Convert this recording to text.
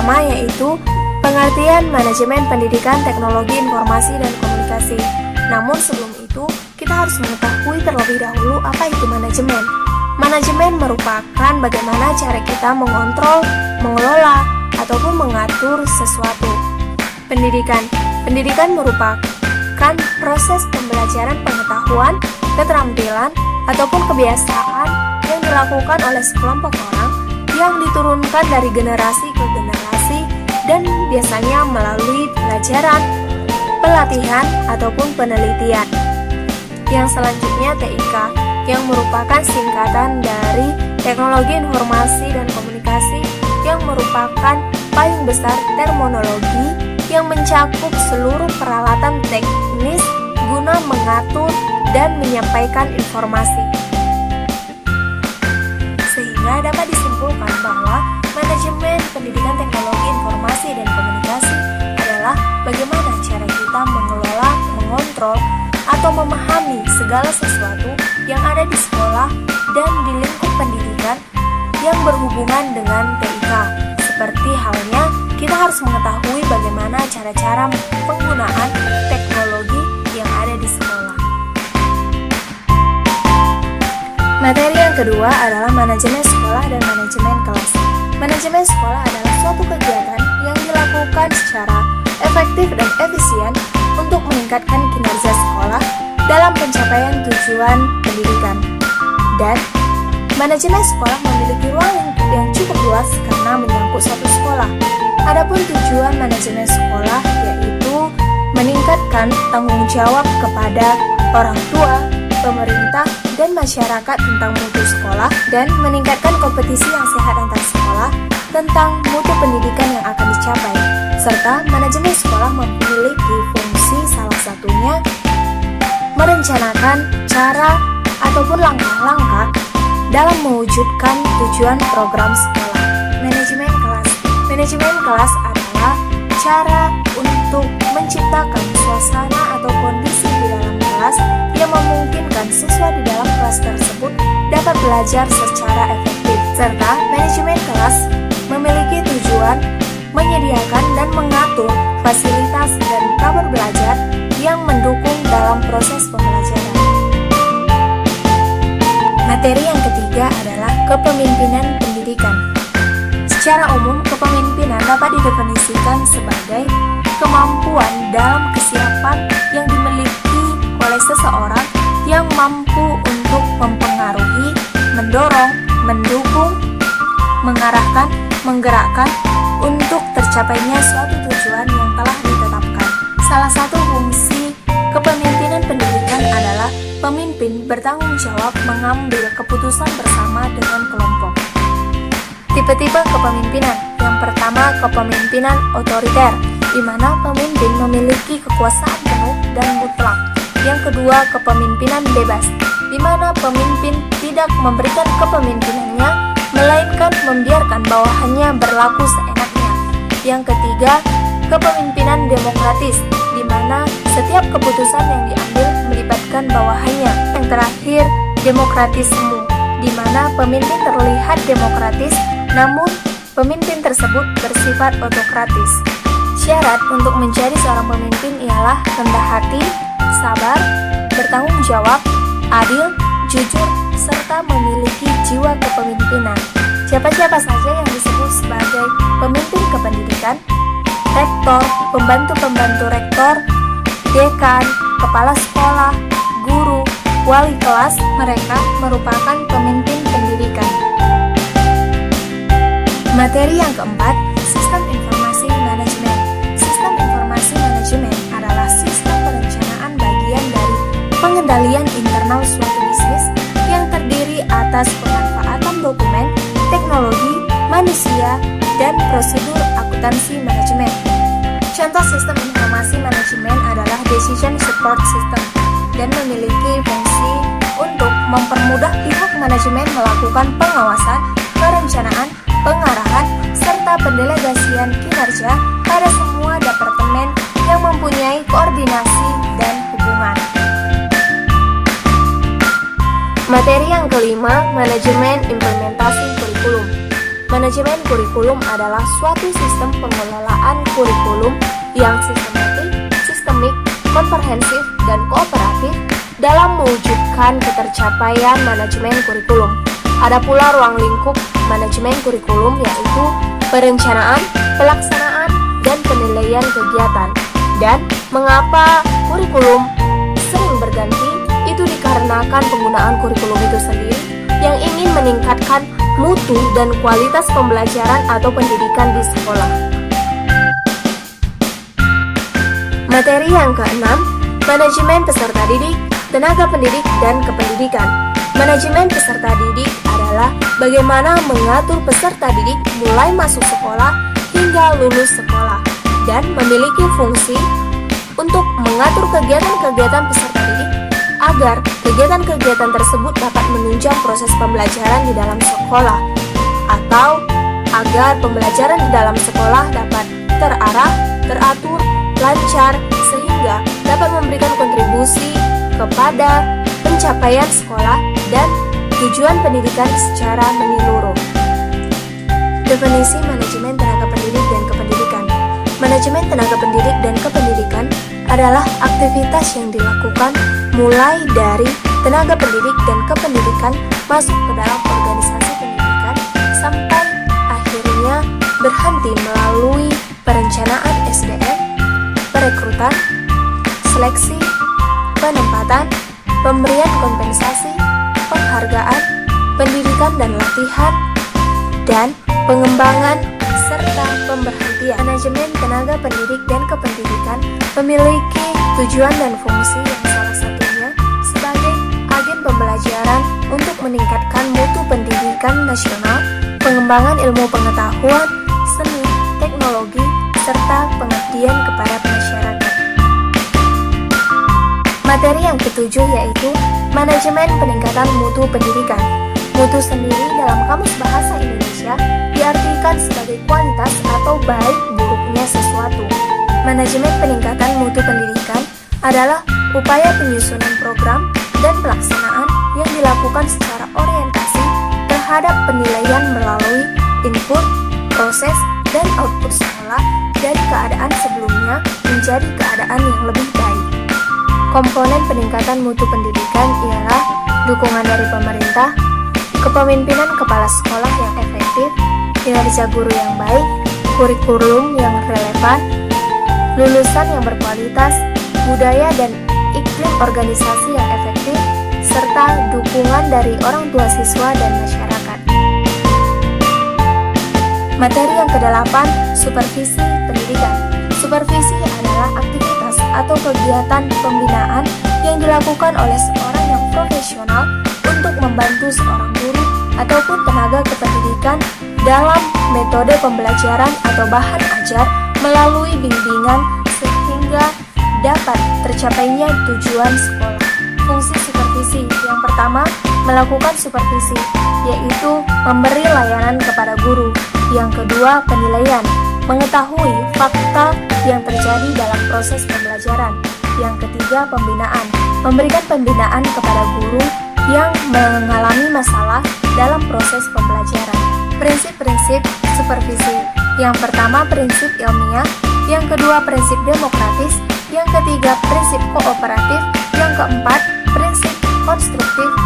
pertama yaitu pengertian manajemen pendidikan teknologi informasi dan komunikasi. Namun sebelum itu, kita harus mengetahui terlebih dahulu apa itu manajemen. Manajemen merupakan bagaimana cara kita mengontrol, mengelola, ataupun mengatur sesuatu. Pendidikan merupakan proses pembelajaran pengetahuan, keterampilan, ataupun kebiasaan yang dilakukan oleh sekelompok orang yang diturunkan dari generasi ke generasi dan biasanya melalui pelajaran, pelatihan, ataupun penelitian. Yang selanjutnya TIK, yang merupakan singkatan dari Teknologi Informasi dan Komunikasi, yang merupakan payung besar terminologi yang mencakup seluruh peralatan teknis guna mengatur dan menyampaikan informasi. Sehingga dapat disimpulkan bahwa manajemen pendidikan teknologi informasi dan komunikasi adalah bagaimana cara kita mengelola, mengontrol, atau memahami segala sesuatu yang ada di sekolah dan di lingkup pendidikan yang berhubungan dengan TIK. Seperti halnya, kita harus mengetahui bagaimana cara-cara penggunaan teknologi yang ada di sekolah. Materi yang kedua adalah manajemen sekolah dan manajemen kelas. Manajemen sekolah adalah suatu kegiatan yang dilakukan secara efektif dan efisien untuk meningkatkan kinerja sekolah dalam pencapaian tujuan pendidikan. Dan manajemen sekolah memiliki ruang lingkup yang cukup luas karena menyangkut satu sekolah. Adapun tujuan manajemen sekolah yaitu meningkatkan tanggung jawab kepada orang tua, pemerintah, dan masyarakat tentang mutu sekolah dan meningkatkan kompetisi yang sehat antar sekolah tentang mutu pendidikan yang akan dicapai. Serta manajemen sekolah memiliki fungsi salah satunya merencanakan cara ataupun langkah-langkah dalam mewujudkan tujuan program sekolah. Manajemen kelas adalah cara untuk menciptakan suasana atau kondisi di dalam kelas yang memungkinkan siswa di dalam kelas tersebut dapat belajar secara efektif. Serta manajemen kelas memiliki tujuan menyediakan dan mengatur fasilitas dan kamar belajar yang mendukung dalam proses pembelajaran. Materi yang ketiga adalah kepemimpinan pendidikan. Secara umum, kepemimpinan dapat didefinisikan sebagai kemampuan dalam kesiapan yang dimiliki oleh seseorang yang mampu untuk mempengaruhi, mendorong, mendukung, mengarahkan, menggerakkan untuk tercapainya suatu tujuan yang telah ditetapkan. Salah satu fungsi kepemimpinan pendidikan adalah pemimpin bertanggung jawab mengambil keputusan bersama dengan kelompok. Tipe-tipe kepemimpinan. Yang pertama, kepemimpinan otoriter, di mana pemimpin memiliki kekuasaan penuh dan mutlak. Yang kedua, kepemimpinan bebas, di mana pemimpin tidak memberikan kepemimpinannya, melainkan membiarkan bawahannya berlaku seenaknya. Yang ketiga, kepemimpinan demokratis, di mana setiap keputusan yang diambil melibatkan bawahannya. Yang terakhir, demokratisme, di mana pemimpin terlihat demokratis, namun pemimpin tersebut bersifat otokratis. Syarat untuk menjadi seorang pemimpin ialah rendah hati, sabar, bertanggung jawab, adil, jujur, serta memiliki jiwa kepemimpinan. Siapa-siapa saja yang disebut sebagai pemimpin kependidikan? Rektor, pembantu-pembantu rektor, dekan, kepala sekolah, guru, wali kelas, mereka merupakan pemimpin pendidikan. Materi yang keempat, sistem informasi manajemen. Sistem informasi manajemen adalah sistem perencanaan bagian dari pengendalian internal suatu bisnis yang terdiri atas pemanfaatan dokumen, teknologi, manusia, dan prosedur akuntansi manajemen. Contoh sistem informasi manajemen adalah decision support system dan memiliki fungsi untuk mempermudah pihak manajemen melakukan pengawasan, perencanaan, pengarahan, serta pendelegasian kinerja pada semua departemen yang mempunyai koordinasi dan hubungan. Materi yang kelima, manajemen implementasi kurikulum. Manajemen kurikulum adalah suatu sistem pengelolaan kurikulum yang sistematik, sistemik, komprehensif, dan kooperatif dalam mewujudkan ketercapaian manajemen kurikulum. Ada pula ruang lingkup manajemen kurikulum, yaitu perencanaan, pelaksanaan, dan penilaian kegiatan. Dan mengapa kurikulum sering berganti? Itu dikarenakan penggunaan kurikulum itu sendiri yang ingin meningkatkan mutu dan kualitas pembelajaran atau pendidikan di sekolah. Materi yang keenam, manajemen peserta didik, tenaga pendidik, dan kependidikan. Manajemen peserta didik adalah bagaimana mengatur peserta didik mulai masuk sekolah hingga lulus sekolah, dan memiliki fungsi untuk mengatur kegiatan-kegiatan peserta didik agar kegiatan-kegiatan tersebut dapat menunjang proses pembelajaran di dalam sekolah, atau agar pembelajaran di dalam sekolah dapat terarah, teratur, lancar, sehingga dapat memberikan kontribusi kepada pencapaian sekolah dan tujuan pendidikan secara menyeluruh. Definisi manajemen tenaga pendidik dan kependidikan. Manajemen tenaga pendidik dan kependidikan adalah aktivitas yang dilakukan mulai dari tenaga pendidik dan kependidikan masuk ke dalam organisasi pendidikan sampai akhirnya berhenti melalui perencanaan SDM, perekrutan, seleksi, penempatan, pemberian kompensasi, penghargaan, pendidikan dan latihan, dan pengembangan serta pemberhentian. Manajemen tenaga pendidik dan kependidikan memiliki tujuan dan fungsi yang salah satunya sebagai agen pembelajaran untuk meningkatkan mutu pendidikan nasional, pengembangan ilmu pengetahuan, seni, teknologi, serta pengabdian kepada masyarakat. Materi yang ketujuh yaitu manajemen peningkatan mutu pendidikan. Mutu sendiri dalam Kamus Bahasa Indonesia diartikan sebagai kualitas atau baik buruknya sesuatu. Manajemen peningkatan mutu pendidikan adalah upaya penyusunan program dan pelaksanaan yang dilakukan secara orientasi terhadap penilaian melalui input, proses, dan output sekolah dari keadaan sebelumnya menjadi keadaan yang lebih baik. Komponen peningkatan mutu pendidikan ialah dukungan dari pemerintah, kepemimpinan kepala sekolah yang efektif, kinerja guru yang baik, kurikulum yang relevan, lulusan yang berkualitas, budaya dan iklim organisasi yang efektif, serta dukungan dari orang tua siswa dan masyarakat. Materi yang ke-8, supervisi pendidikan. Supervisi adalah aktivitas atau kegiatan pembinaan yang dilakukan oleh seorang yang profesional untuk membantu seorang guru ataupun tenaga kependidikan dalam metode pembelajaran atau bahan ajar melalui bimbingan sehingga dapat tercapainya tujuan sekolah. Fungsi supervisi yang pertama, melakukan supervisi, yaitu memberi layanan kepada guru. Yang kedua, penilaian, mengetahui fakta yang terjadi dalam proses pembelajaran. Yang ketiga, pembinaan, memberikan pembinaan kepada guru yang mengalami masalah dalam proses pembelajaran. Prinsip-prinsip supervisi. Yang pertama, prinsip ilmiah. Yang kedua, prinsip demokratis. Yang ketiga, prinsip kooperatif. Yang keempat, prinsip konstruktif.